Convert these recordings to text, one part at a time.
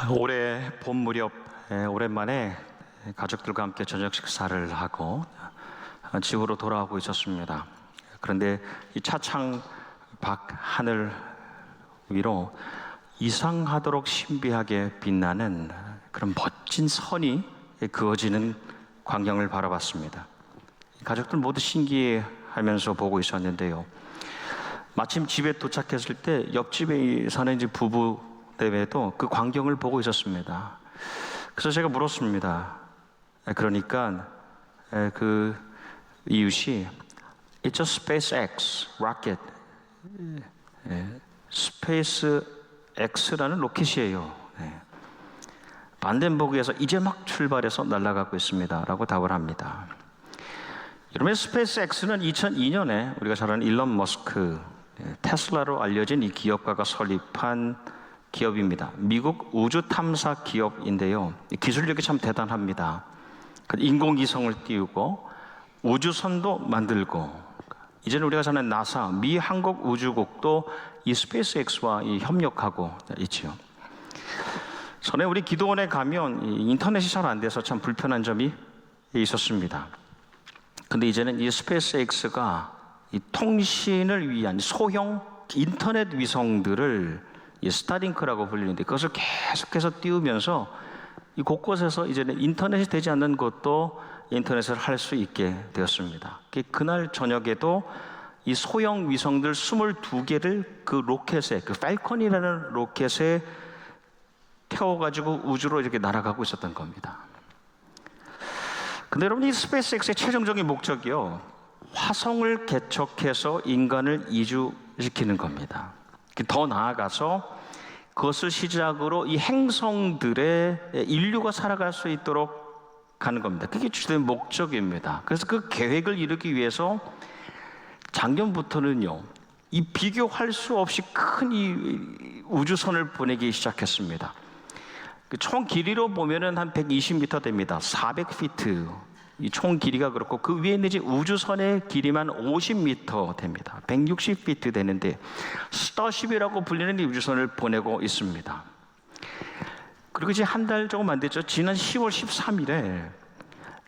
올해 봄 무렵 오랜만에 가족들과 함께 저녁 식사를 하고 집으로 돌아오고 있었습니다. 그런데 이 차창 밖 하늘 위로 이상하도록 신비하게 빛나는 그런 멋진 선이 그어지는 광경을 바라봤습니다. 가족들 모두 신기해하면서 보고 있었는데요. 마침 집에 도착했을 때 옆집에 사는 이제 부부 때문에도 그 광경을 보고 있었습니다. 그래서 제가 물었습니다. 그러니까 그 이웃이 It's a SpaceX rocket. SpaceX라는 로켓이에요. 반덴버그에서 이제 막 출발해서 날아가고 있습니다 라고 답을 합니다. 여러분, 스페이스X는 2002년에 우리가 잘 아는 일론 머스크, 테슬라로 알려진 이 기업가가 설립한 기업입니다. 미국 우주 탐사 기업인데요. 기술력이 참 대단합니다. 인공위성을 띄우고 우주선도 만들고, 이제는 우리가 잘 아는 나사, 미 한국우주국도 이 스페이스X와 협력하고 있지요. 전에 우리 기도원에 가면 인터넷이 잘 안 돼서 참 불편한 점이 있었습니다. 근데 이제는 이 스페이스X가 이 통신을 위한 소형 인터넷 위성들을 이 스타링크라고 불리는데, 그것을 계속해서 띄우면서 이 곳곳에서 이제는 인터넷이 되지 않는 곳도 인터넷을 할 수 있게 되었습니다. 그날 저녁에도 이 소형 위성들 22개를 그 로켓에, 그 팔컨이라는 로켓에 태워가지고 우주로 이렇게 날아가고 있었던 겁니다. 근데 여러분, 이 스페이스X의 최종적인 목적이요, 화성을 개척해서 인간을 이주시키는 겁니다. 더 나아가서 그것을 시작으로 이 행성들의 인류가 살아갈 수 있도록 가는 겁니다. 그게 주된 목적입니다. 그래서 그 계획을 이루기 위해서 작년부터는요, 이 비교할 수 없이 큰 이 우주선을 보내기 시작했습니다. 총 길이로 보면은 한 120m 됩니다. 400피트. 이 총 길이가 그렇고, 그 위에는 이제 우주선의 길이만 50m 됩니다. 160피트 되는데, 스타쉽이라고 불리는 이 우주선을 보내고 있습니다. 그리고 이제 한 달 조금 안 됐죠. 지난 10월 13일에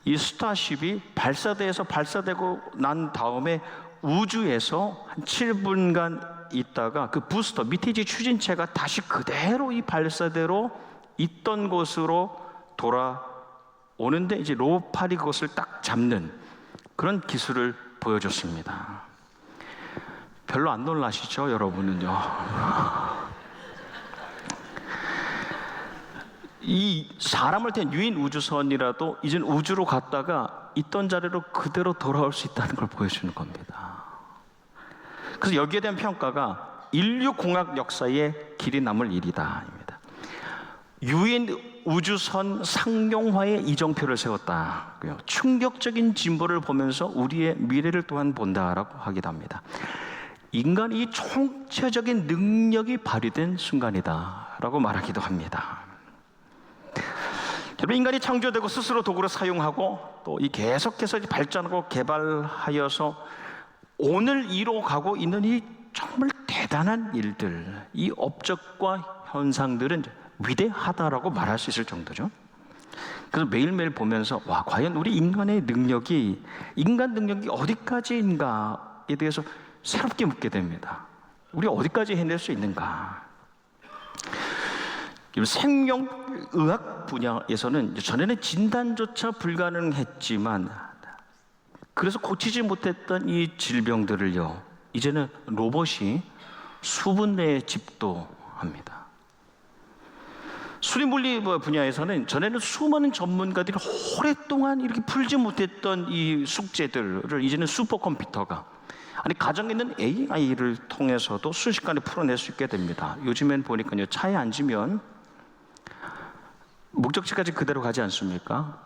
이 스타쉽이 발사되고 난 다음에 우주에서 한 7분간 있다가 그 부스터, 밑에 이제 추진체가 다시 그대로 이 발사대로 있던 곳으로 돌아오는데, 이제 로봇팔이 그것을 딱 잡는 그런 기술을 보여줬습니다. 별로 안 놀라시죠, 여러분은요? 이 사람을 탄 유인 우주선이라도 이젠 우주로 갔다가 있던 자리로 그대로 돌아올 수 있다는 걸 보여주는 겁니다. 그래서 여기에 대한 평가가 인류공학 역사에 길이 남을 일이다 입니다. 유인 우주선 상용화의 이정표를 세웠다고요. 충격적인 진보를 보면서 우리의 미래를 또한 본다라고 하기도 합니다. 인간이 총체적인 능력이 발휘된 순간이다라고 말하기도 합니다. 여러분, 인간이 창조되고 스스로 도구를 사용하고 또 이 계속해서 발전하고 개발하여서 오늘 이뤄가고 있는 이 정말 대단한 일들, 이 업적과 현상들은 위대하다라고 말할 수 있을 정도죠. 그래서 매일매일 보면서 와, 과연 우리 인간 능력이 어디까지인가에 대해서 새롭게 묻게 됩니다. 우리 어디까지 해낼 수 있는가? 생명의학 분야에서는 전에는 진단조차 불가능했지만, 그래서 고치지 못했던 이 질병들을요, 이제는 로봇이 수분 내에 집도합니다. 수리물리 분야에서는 전에는 수많은 전문가들이 오랫동안 이렇게 풀지 못했던 이 숙제들을 이제는 슈퍼컴퓨터가, 아니 가정에 있는 AI를 통해서도 순식간에 풀어낼 수 있게 됩니다. 요즘엔 보니까요, 차에 앉으면 목적지까지 그대로 가지 않습니까?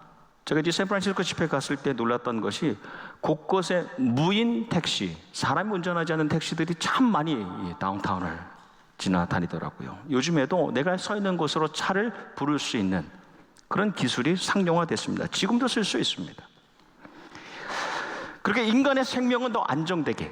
제가 이제 샌프란시스코 집회 갔을 때 놀랐던 것이 곳곳에 무인 택시, 사람이 운전하지 않는 택시들이 참 많이 다운타운을 지나다니더라고요. 요즘에도 내가 서 있는 곳으로 차를 부를 수 있는 그런 기술이 상용화됐습니다. 지금도 쓸 수 있습니다. 그렇게 인간의 생명은 더 안정되게,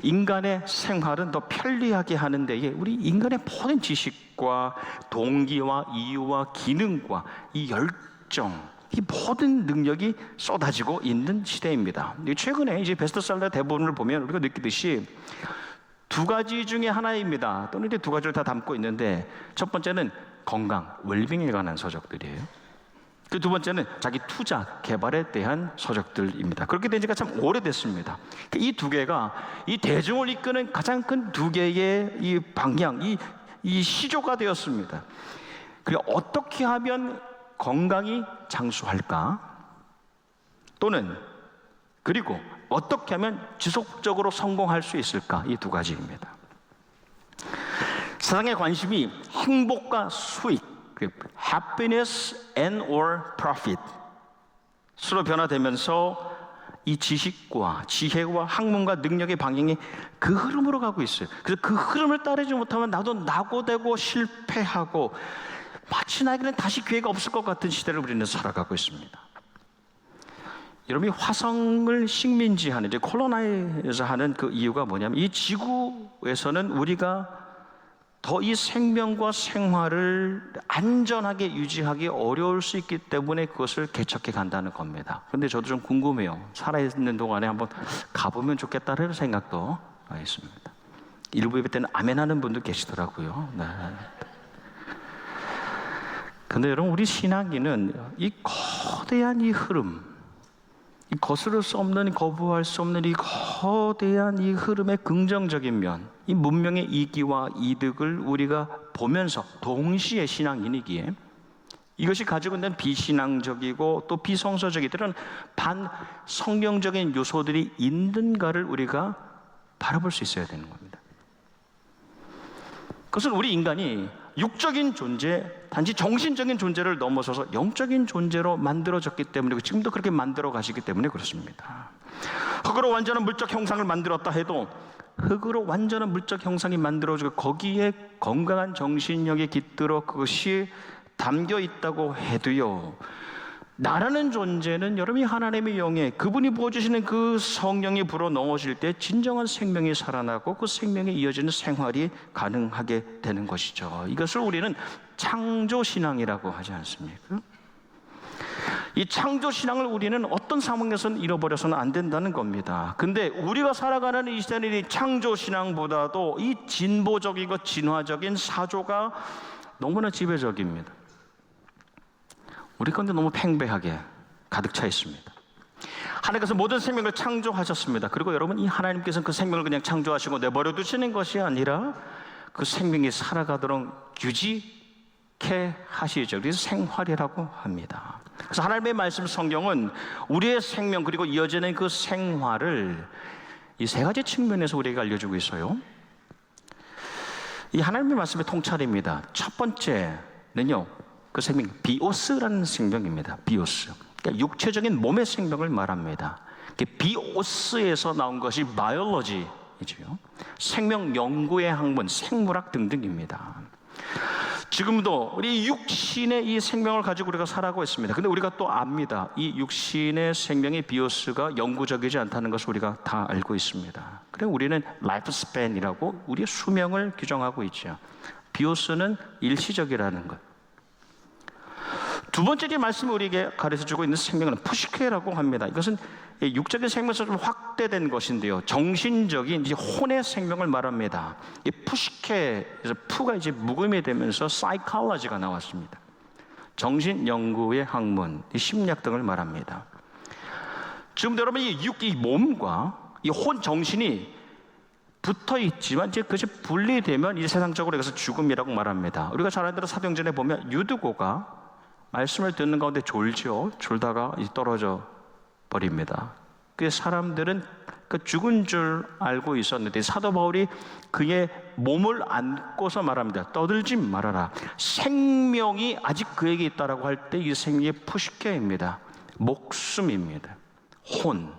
인간의 생활은 더 편리하게 하는 데에 우리 인간의 모든 지식과 동기와 이유와 기능과 이 열정, 이 모든 능력이 쏟아지고 있는 시대입니다. 최근에 이제 베스트셀러 대부분을 보면 우리가 느끼듯이 두 가지 중에 하나입니다. 또는 이제 두 가지를 다 담고 있는데, 첫 번째는 건강, 웰빙에 관한 서적들이에요. 그 두 번째는 자기 투자, 개발에 대한 서적들입니다. 그렇게 된 지가 참 오래됐습니다. 이 두 개가 이 대중을 이끄는 가장 큰 두 개의 이 방향, 이 시조가 되었습니다. 그리고 어떻게 하면 건강이 장수할까? 또는 그리고 어떻게 하면 지속적으로 성공할 수 있을까? 이 두 가지입니다. 세상의 관심이 행복과 수익, happiness and or profit 수로 변화되면서 이 지식과 지혜와 학문과 능력의 방향이 그 흐름으로 가고 있어요. 그래서 그 흐름을 따르지 못하면 나도 낙오되고 실패하고 마치 나에게는 다시 기회가 없을 것 같은 시대를 우리는 살아가고 있습니다. 여러분이 화성을 식민지하는, 이제 콜로나이즈 하는 그 이유가 뭐냐면, 이 지구에서는 우리가 더 이 생명과 생활을 안전하게 유지하기 어려울 수 있기 때문에 그것을 개척해 간다는 겁니다. 그런데 저도 좀 궁금해요. 살아있는 동안에 한번 가보면 좋겠다는 생각도 있습니다. 일부 예배 때는 아멘 하는 분도 계시더라고요. 네. 근데 여러분, 우리 신학인은 이 거대한 이 흐름, 이 거스를 수 없는, 거부할 수 없는 이 거대한 이 흐름의 긍정적인 면, 이 문명의 이기와 이득을 우리가 보면서 동시에 신앙인이기에 이것이 가지고 있는 비신앙적이고 또 비성서적이들은 반성경적인 요소들이 있는가를 우리가 바라볼 수 있어야 되는 겁니다. 그것은 우리 인간이 육적인 존재, 단지 정신적인 존재를 넘어서서 영적인 존재로 만들어졌기 때문에, 지금도 그렇게 만들어 가시기 때문에 그렇습니다. 흙으로 완전한 물적 형상을 만들었다 해도 흙으로 완전한 물적 형상이 만들어지고 거기에 건강한 정신력이 깃들어 그것이 담겨 있다고 해도요, 나라는 존재는 여러분이 하나님의 영에 그분이 부어주시는 그 성령이 불어 넣으실 때 진정한 생명이 살아나고 그 생명에 이어지는 생활이 가능하게 되는 것이죠. 이것을 우리는 창조신앙이라고 하지 않습니까? 이 창조신앙을 우리는 어떤 상황에서는 잃어버려서는 안 된다는 겁니다. 근데 우리가 살아가는 이 시대는 이 창조신앙보다도 이 진보적이고 진화적인 사조가 너무나 지배적입니다. 우리 건데 너무 팽배하게 가득 차 있습니다. 하나님께서 모든 생명을 창조하셨습니다. 그리고 여러분, 이 하나님께서는 그 생명을 그냥 창조하시고 내버려 두시는 것이 아니라 그 생명이 살아가도록 유지케 하시죠. 그래서 생활이라고 합니다. 그래서 하나님의 말씀 성경은 우리의 생명 그리고 이어지는 그 생활을 이 세 가지 측면에서 우리에게 알려주고 있어요. 이 하나님의 말씀의 통찰입니다. 첫 번째는요, 그 생명, 비오스라는 생명입니다. 비오스. 그러니까 육체적인 몸의 생명을 말합니다. 비오스에서 나온 것이 바이올로지이죠. 생명 연구의 학문, 생물학 등등입니다. 지금도 우리 육신의 이 생명을 가지고 우리가 살아가고 있습니다. 근데 우리가 또 압니다. 이 육신의 생명의 비오스가 영구적이지 않다는 것을 우리가 다 알고 있습니다. 그래서 우리는 라이프 스팬이라고 우리의 수명을 규정하고 있죠. 비오스는 일시적이라는 것. 두 번째 말씀이 우리에게 가르쳐주고 있는 생명은 푸시케라고 합니다. 이것은 육적인 생명에서 좀 확대된 것인데요, 정신적인 이제 혼의 생명을 말합니다. 이 푸시케에서 푸가 이제 묵음이 되면서 사이콜로지가 나왔습니다. 정신 연구의 학문, 심리학 등을 말합니다. 지금 여러분, 이 몸과 이 혼 정신이 붙어 있지만 이제 그것이 분리되면 이제 세상적으로 여기서 죽음이라고 말합니다. 우리가 잘 아는 대로 사도행전에 보면 유드고가 말씀을 듣는 가운데 졸죠. 졸다가 떨어져 버립니다. 그 사람들은 그 죽은 줄 알고 있었는데 사도 바울이 그의 몸을 안고서 말합니다. 떠들지 말아라. 생명이 아직 그에게 있다라고 할 때 이 생명이 푸시케입니다. 목숨입니다. 혼.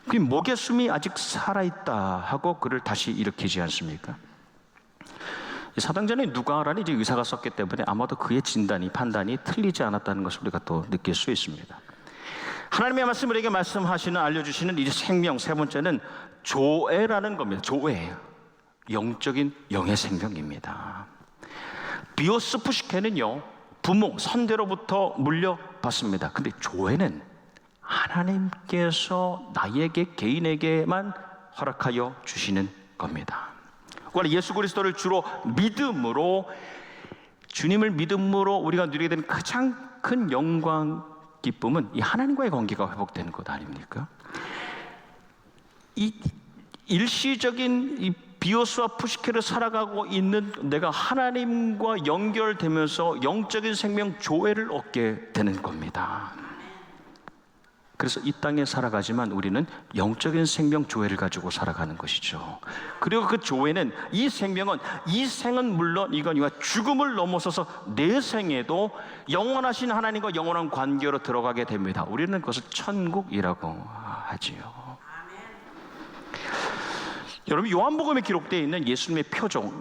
그 목의 숨이 아직 살아있다 하고 그를 다시 일으키지 않습니까? 사도행전에 누가라는 이제 의사가 썼기 때문에 아마도 그의 진단이, 판단이 틀리지 않았다는 것을 우리가 또 느낄 수 있습니다. 하나님의 말씀을 우리에게 말씀하시는, 알려주시는 이 생명, 세 번째는 조에라는 겁니다. 조에, 영적인 영의 생명입니다. 비오스 푸시케는요, 부모, 선대로부터 물려받습니다. 근데 조에는 하나님께서 나에게, 개인에게만 허락하여 주시는 겁니다. 그러나 예수 그리스도를 주로 믿음으로, 주님을 믿음으로 우리가 누리게 되는 가장 큰 영광, 기쁨은 이 하나님과의 관계가 회복되는 것 아닙니까? 이 일시적인 이 비오스와 푸시케를 살아가고 있는 내가 하나님과 연결되면서 영적인 생명 조회를 얻게 되는 겁니다. 그래서 이 땅에 살아가지만 우리는 영적인 생명 조회를 가지고 살아가는 것이죠. 그리고 그 조회는, 이 생명은, 이 생은 물론 이거니와 죽음을 넘어서서 내 생에도 영원하신 하나님과 영원한 관계로 들어가게 됩니다. 우리는 그것을 천국이라고 하지요. 여러분, 요한복음에 기록되어 있는 예수님의 표적,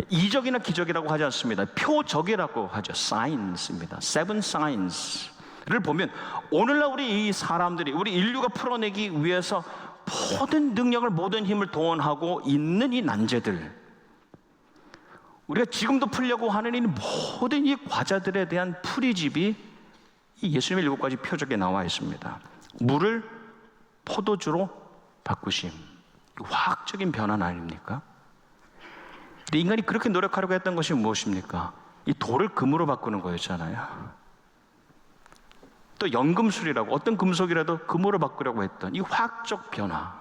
이적이나 기적이라고 하지 않습니다. 표적이라고 하죠. signs입니다. seven signs를 보면 오늘날 우리 이 사람들이, 우리 인류가 풀어내기 위해서 모든 능력을, 모든 힘을 동원하고 있는 이 난제들, 우리가 지금도 풀려고 하는 이 모든 이 과자들에 대한 풀이집이 이 예수님의 7가지 표적에 나와 있습니다. 물을 포도주로 바꾸심, 화학적인 변환 아닙니까? 근데 인간이 그렇게 노력하려고 했던 것이 무엇입니까? 이 돌을 금으로 바꾸는 거였잖아요. 또 연금술이라고, 어떤 금속이라도 금으로 바꾸려고 했던 이 화학적 변화,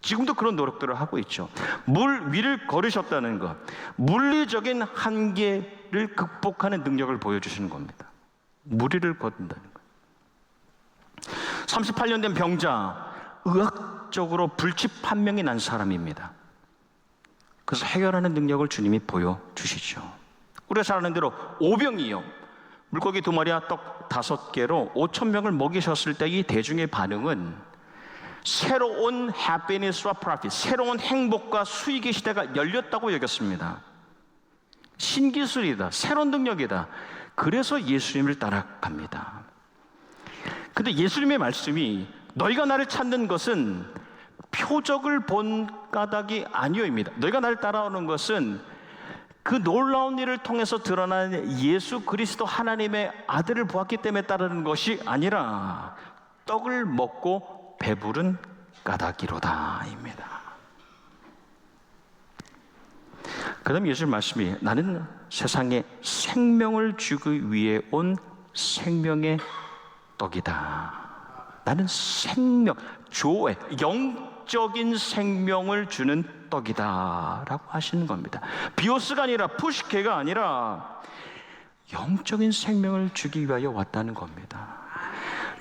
지금도 그런 노력들을 하고 있죠. 물 위를 걸으셨다는 것, 물리적인 한계를 극복하는 능력을 보여주시는 겁니다. 물 위를 걷는다는 것. 38년 된 병자, 의학적으로 불치 판명이 난 사람입니다. 그래서 해결하는 능력을 주님이 보여주시죠. 우리가 잘 아는 대로 오병이요, 물고기 2마리와 떡 5개로 5,000명을 먹이셨을 때 이 대중의 반응은 새로운 happiness와 profit, 새로운 행복과 수익의 시대가 열렸다고 여겼습니다. 신기술이다, 새로운 능력이다. 그래서 예수님을 따라갑니다. 근데 예수님의 말씀이 너희가 나를 찾는 것은 표적을 본 까닭이 아니오입니다. 너희가 나를 따라오는 것은 그 놀라운 일을 통해서 드러난 예수 그리스도 하나님의 아들을 보았기 때문에 따르는 것이 아니라 떡을 먹고 배부른 까닭이로다입니다. 그 다음 예수님 말씀이 나는 세상에 생명을 주기 위해 온 생명의 떡이다. 나는 생명, 조회, 영적인 생명을 주는 떡이다 라고 하시는 겁니다. 비오스가 아니라 푸시케가 아니라 영적인 생명을 주기 위하여 왔다는 겁니다.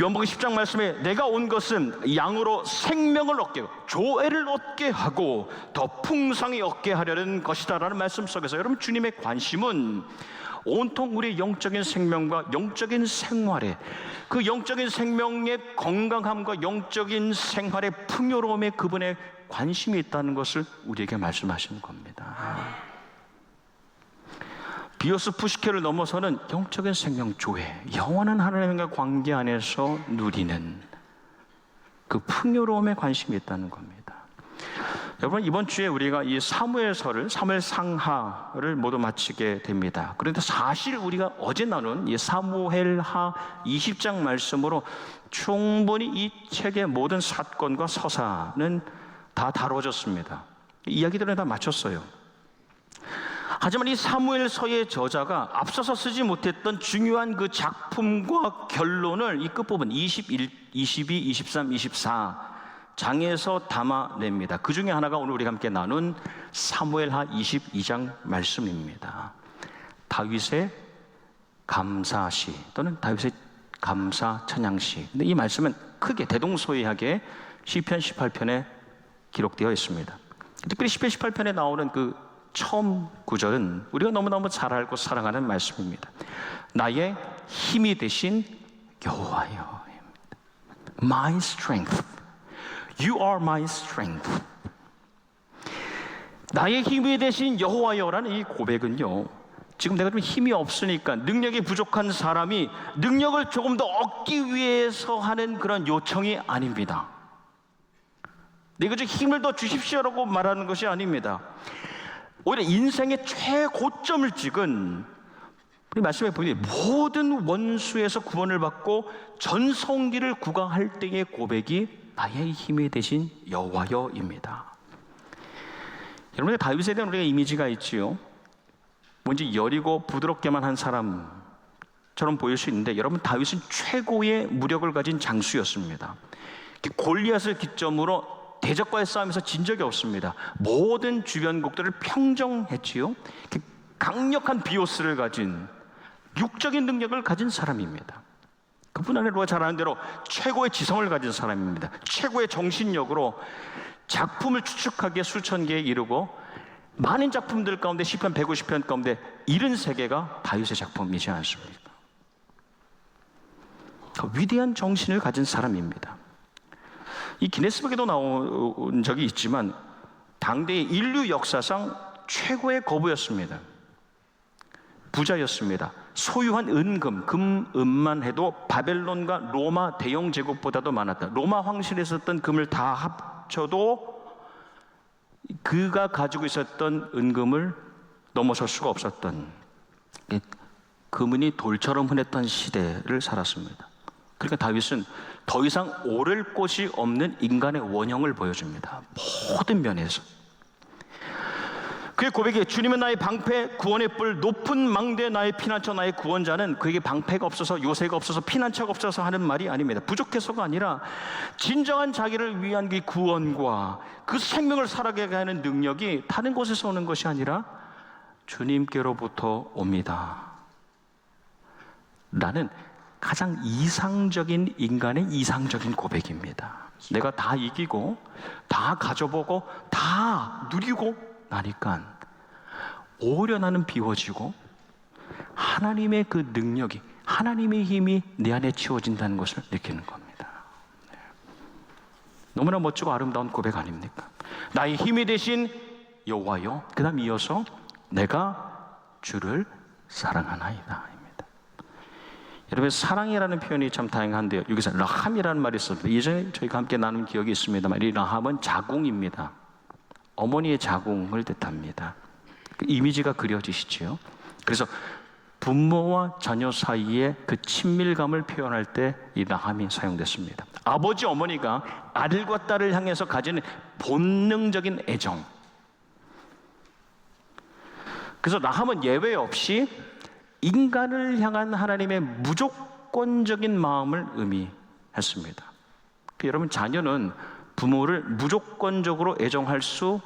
요한복음 10장 말씀에 내가 온 것은 양으로 생명을 얻게, 조회를 얻게 하고 더 풍성히 얻게 하려는 것이다 라는 말씀 속에서 여러분, 주님의 관심은 온통 우리의 영적인 생명과 영적인 생활에, 그 영적인 생명의 건강함과 영적인 생활의 풍요로움에 그분의 관심이 있다는 것을 우리에게 말씀하시는 겁니다. 비오스 푸시케를 넘어서는 영적인 생명 조회, 영원한 하나님과 관계 안에서 누리는 그 풍요로움에 관심이 있다는 겁니다. 여러분, 이번 주에 우리가 이 사무엘서를, 사무엘상하를 모두 마치게 됩니다. 그런데 사실 우리가 어제 나눈 이 사무엘하 20장 말씀으로 충분히 이 책의 모든 사건과 서사는 다 다뤄졌습니다. 이야기들은 다 마쳤어요. 하지만 이 사무엘서의 저자가 앞서서 쓰지 못했던 중요한 그 작품과 결론을 이 끝부분 21, 22, 23, 24 장에서 담아냅니다. 그 중에 하나가 오늘 우리가 함께 나눈 사무엘하 22장 말씀입니다. 다윗의 감사시 또는 다윗의 감사 찬양시. 근데 이 말씀은 크게 대동소이하게 시편 18편에 기록되어 있습니다. 특별히 시편 18편에 나오는 그 처음 구절은 우리가 너무너무 잘 알고 사랑하는 말씀입니다. 나의 힘이 되신 여호와여, My strength, You are my strength. 나의 힘이 되신 여호와여라는 이 고백은요, 지금 내가 좀 힘이 없으니까, 능력이 부족한 사람이 능력을 조금 더 얻기 위해서 하는 그런 요청이 아닙니다. 내가 좀 힘을 더 주십시오라고 말하는 것이 아닙니다. 오히려 인생의 최고점을 찍은, 우리 말씀해 보니 모든 원수에서 구원을 받고 전성기를 구가할 때의 고백이 나의 힘이 되신 여호와여입니다. 여러분의 다윗에 대한 우리가 이미지가 있지요. 뭔지 여리고 부드럽게만 한 사람처럼 보일 수 있는데, 여러분, 다윗은 최고의 무력을 가진 장수였습니다. 골리앗을 기점으로 대적과의 싸움에서 진 적이 없습니다. 모든 주변국들을 평정했지요. 강력한 비오스를 가진, 육적인 능력을 가진 사람입니다. 그뿐 아니라 우리가 잘 아는 대로 최고의 지성을 가진 사람입니다. 최고의 정신력으로 작품을 추측하기에 수천 개에 이르고, 많은 작품들 가운데 시편 150편 가운데 73개가 다윗의 작품이지 않습니까? 그 위대한 정신을 가진 사람입니다. 이 기네스북에도 나온 적이 있지만 당대의 인류 역사상 최고의 거부였습니다. 부자였습니다. 소유한 은금, 금만 해도 바벨론과 로마 대영 제국보다도 많았다. 로마 황실에 있었던 금을 다 합쳐도 그가 가지고 있었던 은금을 넘어설 수가 없었던, 금은이 돌처럼 흔했던 시대를 살았습니다. 그러니까 다윗은 더 이상 오를 곳이 없는 인간의 원형을 보여줍니다. 모든 면에서. 그의 고백에 주님은 나의 방패, 구원의 뿔, 높은 망대 나의 피난처, 나의 구원자는 그에게 방패가 없어서, 요새가 없어서, 피난처가 없어서 하는 말이 아닙니다. 부족해서가 아니라 진정한 자기를 위한 그 구원과 그 생명을 살아가게 하는 능력이 다른 곳에서 오는 것이 아니라 주님께로부터 옵니다. 라는 가장 이상적인 인간의 이상적인 고백입니다. 내가 다 이기고 다 가져보고 다 누리고 나니까 오히려 나는 비워지고 하나님의 그 능력이, 하나님의 힘이 내 안에 채워진다는 것을 느끼는 겁니다. 너무나 멋지고 아름다운 고백 아닙니까? 나의 힘이 되신 여호와여, 그 다음 이어서 내가 주를 사랑하나이다. 여러분, 사랑이라는 표현이 참 다양한데요. 여기서 라함이라는 말이 있습니다. 예전에 저희가 함께 나눈 기억이 있습니다만, 이 라함은 자궁입니다. 어머니의 자궁을 뜻합니다. 그 이미지가 그려지시죠. 그래서 부모와 자녀 사이의 그 친밀감을 표현할 때 이 라함이 사용됐습니다. 아버지, 어머니가 아들과 딸을 향해서 가지는 본능적인 애정. 그래서 라함은 예외 없이 인간을 향한 하나님의 무조건적인 마음을 의미했습니다. 여러분, 자녀는 부모를 무조건적으로 애정할 수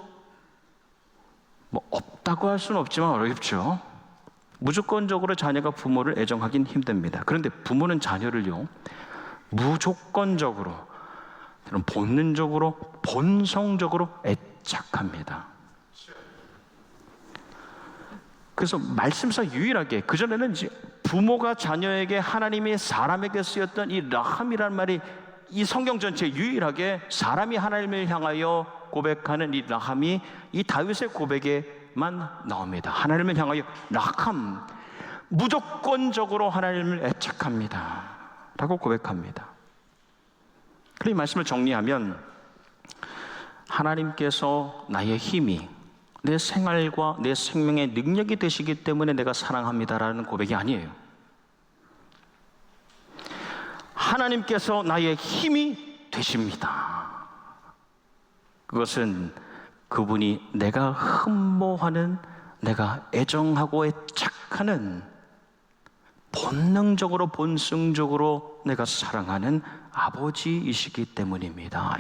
없다고 할 수는 없지만 어렵죠. 무조건적으로 자녀가 부모를 애정하긴 힘듭니다. 그런데 부모는 자녀를요, 무조건적으로, 본능적으로, 본성적으로 애착합니다. 그래서 말씀상 유일하게, 그전에는 부모가 자녀에게, 하나님이 사람에게 쓰였던 이 라함이라는 말이 이 성경 전체에 유일하게 사람이 하나님을 향하여 고백하는 이 라함이 이 다윗의 고백에만 나옵니다. 하나님을 향하여 라함, 무조건적으로 하나님을 애착합니다 라고 고백합니다. 그럼 이 말씀을 정리하면, 하나님께서 나의 힘이, 내 생활과 내 생명의 능력이 되시기 때문에 내가 사랑합니다라는 고백이 아니에요. 하나님께서 나의 힘이 되십니다. 그것은 그분이 내가 흠모하는, 내가 애정하고 애착하는, 본능적으로 본성적으로 내가 사랑하는 아버지이시기 때문입니다.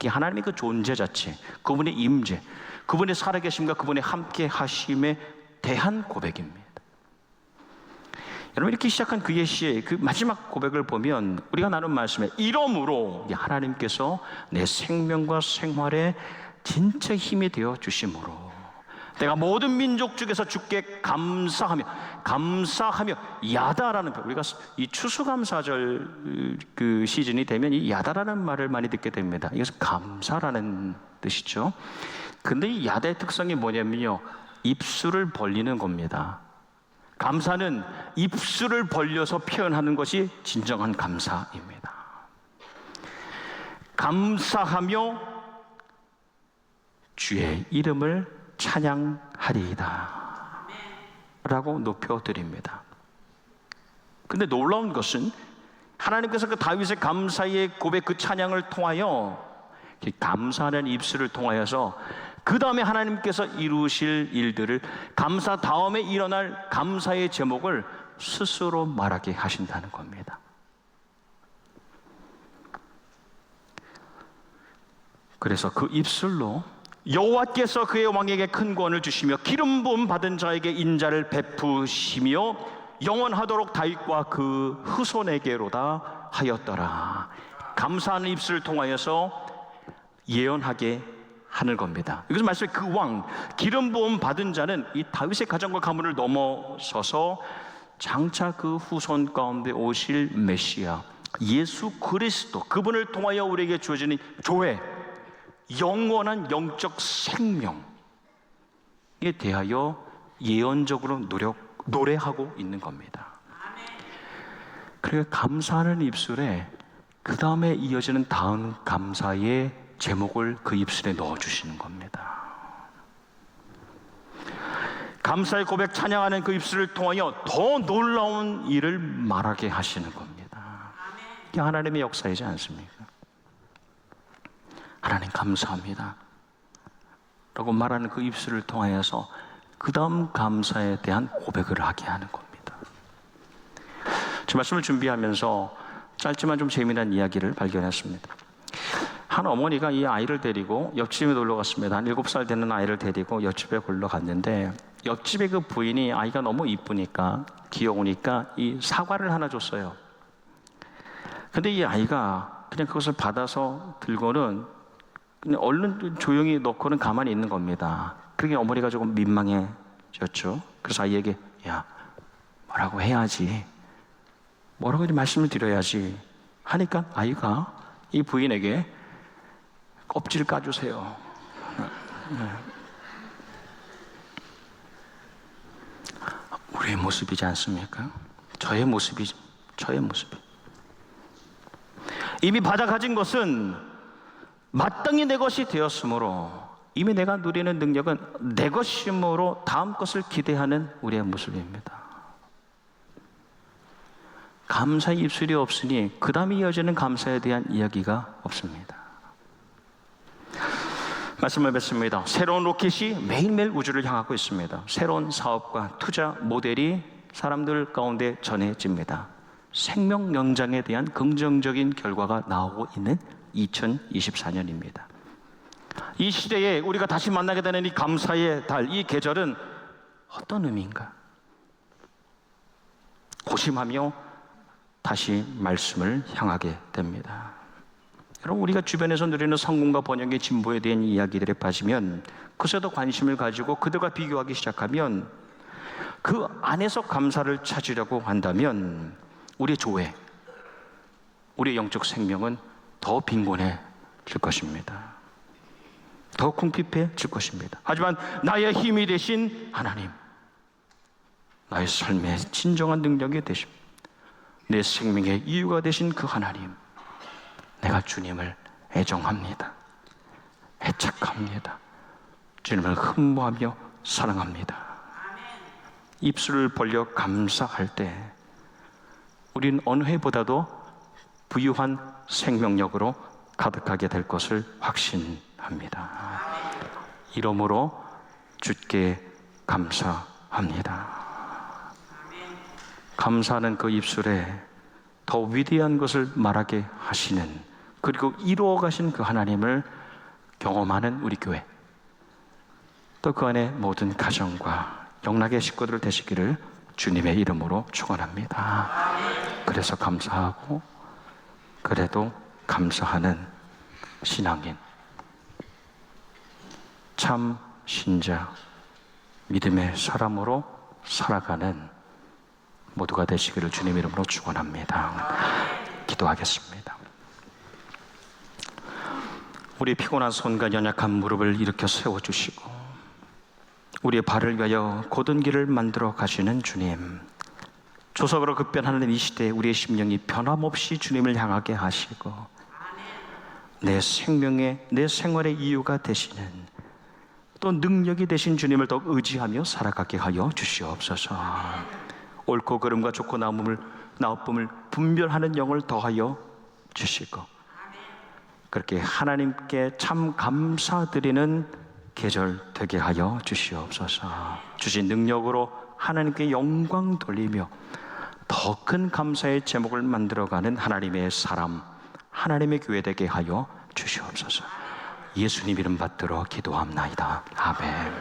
하나님의 그 존재 자체, 그분의 임재, 그분의 살아계심과 그분의 함께 하심에 대한 고백입니다. 여러분, 이렇게 시작한 그의 시의 그 마지막 고백을 보면 우리가 나눈 말씀에, 이러므로 하나님께서 내 생명과 생활에 진짜 힘이 되어 주심으로 내가 모든 민족 중에서 주께 감사하며 야다라는, 우리가 이 추수감사절 그 시즌이 되면 이 야다라는 말을 많이 듣게 됩니다. 이것은 감사라는 뜻이죠. 근데 이 야다의 특성이 뭐냐면요, 입술을 벌리는 겁니다. 감사는 입술을 벌려서 표현하는 것이 진정한 감사입니다. 감사하며 주의 이름을 찬양하리이다 라고 높여드립니다. 근데 놀라운 것은 하나님께서 그 다윗의 감사의 고백, 그 찬양을 통하여, 감사하는 입술을 통하여서 그 다음에 하나님께서 이루실 일들을, 감사 다음에 일어날 감사의 제목을 스스로 말하게 하신다는 겁니다. 그래서 그 입술로 여호와께서 그의 왕에게 큰 구원을 주시며 기름 부음 받은 자에게 인자를 베푸시며 영원하도록 다윗과 그 후손에게로다 하였더라. 감사하는 입술을 통하여서 예언하게 하는 겁니다. 이것은 말씀에 그 왕, 기름 부음 받은 자는 이 다윗의 가정과 가문을 넘어서서 장차 그 후손 가운데 오실 메시아 예수 그리스도, 그분을 통하여 우리에게 주어지는 조회, 영원한 영적 생명에 대하여 예언적으로 노래하고 있는 겁니다. 그래서 감사하는 입술에 그 다음에 이어지는 다음 감사의 제목을 그 입술에 넣어주시는 겁니다. 감사의 고백, 찬양하는 그 입술을 통하여 더 놀라운 일을 말하게 하시는 겁니다. 이게 하나님의 역사이지 않습니까? 하나님 감사합니다 라고 말하는 그 입술을 통하여서 그 다음 감사에 대한 고백을 하게 하는 겁니다. 제 말씀을 준비하면서 짧지만 좀 재미난 이야기를 발견했습니다. 한 어머니가 이 아이를 데리고 옆집에 놀러 갔습니다. 한 7살 되는 아이를 데리고 옆집에 놀러 갔는데, 옆집에 그 부인이 아이가 너무 이쁘니까, 귀여우니까 이 사과를 하나 줬어요. 근데 이 아이가 그냥 그것을 받아서 들고는 그냥 얼른 조용히 놓고는 가만히 있는 겁니다. 그러니까 어머니가 조금 민망해졌죠. 그래서 아이에게, 야, 뭐라고 해야지, 뭐라고 말씀을 드려야지 하니까 아이가 이 부인에게 껍질 까주세요. 우리의 모습이지 않습니까? 저의 모습이. 이미 받아 가진 것은 마땅히 내 것이 되었으므로, 이미 내가 누리는 능력은 내 것이므로 다음 것을 기대하는 우리의 모습입니다. 감사의 입술이 없으니 그 다음에 이어지는 감사에 대한 이야기가 없습니다. 말씀을 뵙습니다. 새로운 로켓이 매일매일 우주를 향하고 있습니다. 새로운 사업과 투자 모델이 사람들 가운데 전해집니다. 생명 연장에 대한 긍정적인 결과가 나오고 있는 2024년입니다. 이 시대에 우리가 다시 만나게 되는 이 감사의 달, 이 계절은 어떤 의미인가? 고심하며 다시 말씀을 향하게 됩니다. 여러분, 우리가 주변에서 누리는 성공과 번영의 진보에 대한 이야기들에 빠지면, 그새도 관심을 가지고 그들과 비교하기 시작하면, 그 안에서 감사를 찾으려고 한다면 우리의 조회, 우리의 영적 생명은 더 빈곤해질 것입니다. 더 궁핍해질 것입니다. 하지만 나의 힘이 되신 하나님, 나의 삶의 진정한 능력이 되심, 내 생명의 이유가 되신 그 하나님, 내가 주님을 애정합니다. 애착합니다. 주님을 흠모하며 사랑합니다. 입술을 벌려 감사할 때 우리는 어느 해보다도 부유한 생명력으로 가득하게 될 것을 확신합니다. 이러므로 주께 감사합니다. 감사하는 그 입술에 더 위대한 것을 말하게 하시는, 그리고 이루어 가신 그 하나님을 경험하는 우리 교회, 또 그 안에 모든 가정과 영락의 식구들 되시기를 주님의 이름으로 축원합니다. 그래서 감사하고, 그래도 감사하는 신앙인, 참 신자, 믿음의 사람으로 살아가는 모두가 되시기를 주님 이름으로 축원합니다. 기도하겠습니다. 우리 피곤한 손과 연약한 무릎을 일으켜 세워주시고, 우리의 발을 위하여 곧은 길을 만들어 가시는 주님, 조석으로 급변하는 이 시대에 우리의 심령이 변함없이 주님을 향하게 하시고 내 생명의, 내 생활의 이유가 되시는, 또 능력이 되신 주님을 더욱 의지하며 살아가게 하여 주시옵소서. 옳고 그름과 좋고 나쁨을 분별하는 영을 더하여 주시고, 그렇게 하나님께 참 감사드리는 계절 되게 하여 주시옵소서. 주신 능력으로 하나님께 영광 돌리며 더 큰 감사의 제목을 만들어가는 하나님의 사람, 하나님의 교회 되게 하여 주시옵소서. 예수님 이름 받들어 기도합나이다. 아멘.